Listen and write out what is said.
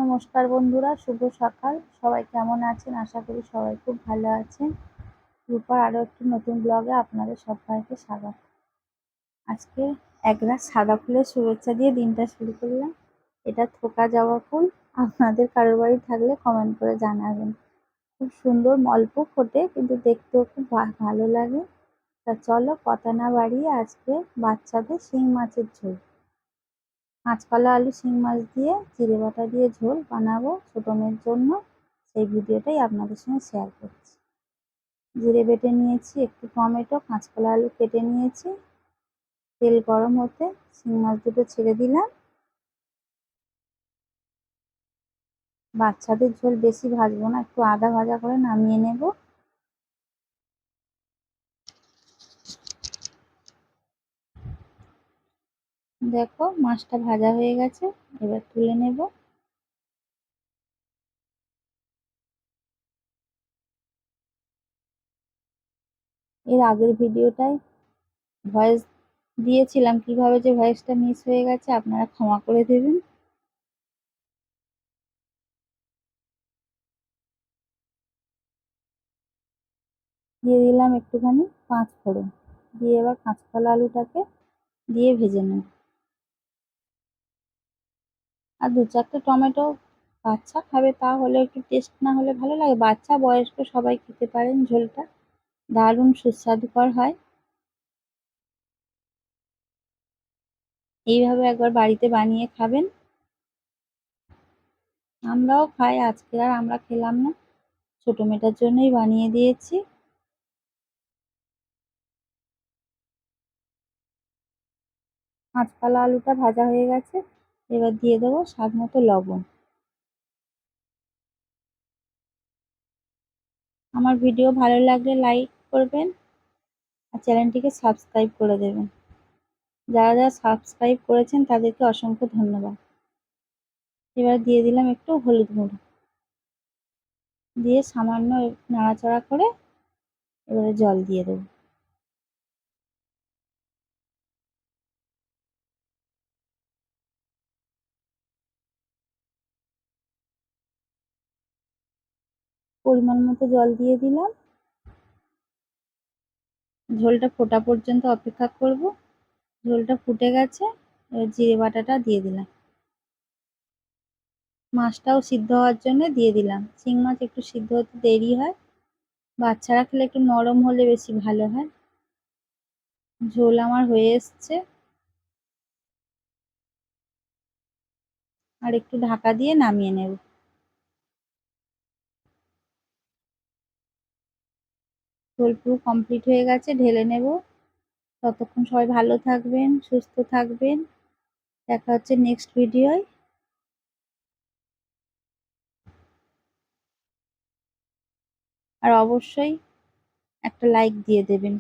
নমস্কার বন্ধুরা, শুভ সকাল। সবাই কেমন আছেন? আশা করি সবাই খুব ভালো আছেন। রূপার আরও একটি নতুন ব্লগে আপনাদের সবাইকে স্বাগত। আজকে এক গ্লাস সাদা ফুলের শুভেচ্ছা দিয়ে দিনটা শুরু করলাম। এটা থোকা জবা ফুল। আপনাদের কারোর বাড়ি থাকলে কমেন্ট করে জানাবেন। খুব সুন্দর, অল্প ফোটে কিন্তু দেখতেও খুব ভালো লাগে। তা চলো কথা না বাড়িয়ে আজকে বাচ্চাদের শিং মাছের ঝোল, কাঁচকলা আলু শিং মাছ দিয়ে জিরে বাটা দিয়ে ঝোল বানাবো ছোট মেয়ের জন্য। সেই ভিডিওটাই আপনাদের সঙ্গে শেয়ার করছি। জিরে বেটে নিয়েছি, একটু টমেটো, কাঁচকলা আলু কেটে নিয়েছি। তেল গরম হতে শিং মাছ দুটো ছেড়ে দিলাম। বাচ্চাদের ঝোল বেশি ভাজবো না, একটু আদা ভাজা করে নামিয়ে নেব। দেখো মাছটা ভাজা হয়ে গেছে, এবার তুলে নেব। এর আগের ভিডিওটায় ভয়েস দিয়েছিলাম, কিভাবে যে ভয়েসটা মিস হয়ে গেছে আপনারা ক্ষমা করে দেবেন। দিয়ে দিলাম একটুখানি পাঁচ ফোড়ন, দিয়ে এবার কাঁচকলা আলুটাকে দিয়ে ভেজে নেব। আর দু চারটে টমেটো, বাচ্চা খাবে তা হলে একটু টেস্ট না হলে ভালো লাগে, বাচ্চা বয়স্ক সবাই খেতে পারেন। ঝোলটা দারুণ সুস্বাদুকর হয়। এইভাবে একবার বাড়িতে বানিয়ে খাবেন। আমরাও খাই, আজকে আর আমরা খেলাম না, ছোট মেয়েটার জন্যই বানিয়ে দিয়েছি। কাঁচকলা আলুটা ভাজা হয়ে গেছে, এবার দিয়ে দেবো স্বাদ মতো লবণ। আমার ভিডিও ভালো লাগলে লাইক করবেন আর চ্যানেলটিকে সাবস্ক্রাইব করে দেবেন। যারা যারা সাবস্ক্রাইব করেছেন তাদেরকে অসংখ্য ধন্যবাদ। এবার দিয়ে দিলাম একটু হলুদ গুঁড়ো, দিয়ে সামান্য নাড়াচাড়া করে এবারে জল দিয়ে দেবো। পরিমাণ মতো জল দিয়ে দিলাম। ঝোলটা ফোটা পর্যন্ত অপেক্ষা করব। ঝোলটা ফুটে গেছে, এবার জিরে বাটাটা দিয়ে দিলাম। মাছটাও সিদ্ধ হওয়ার জন্য দিয়ে দিলাম। শিং মাছ একটু সিদ্ধ হতে দেরি হয়, বাচ্চারা খেলে একটু নরম হলে বেশি ভালো হয়। ঝোল আমার হয়ে এসছে, আর একটু ঢাকা দিয়ে নামিয়ে নেব। ঝোল পুরো কমপ্লিট হয়ে গেছে, ঢেলে নেব। ততক্ষণ সবাই ভালো থাকবেন, সুস্থ থাকবেন। দেখা হচ্ছে নেক্সট ভিডিওয়। আর অবশ্যই একটা লাইক দিয়ে দেবেন।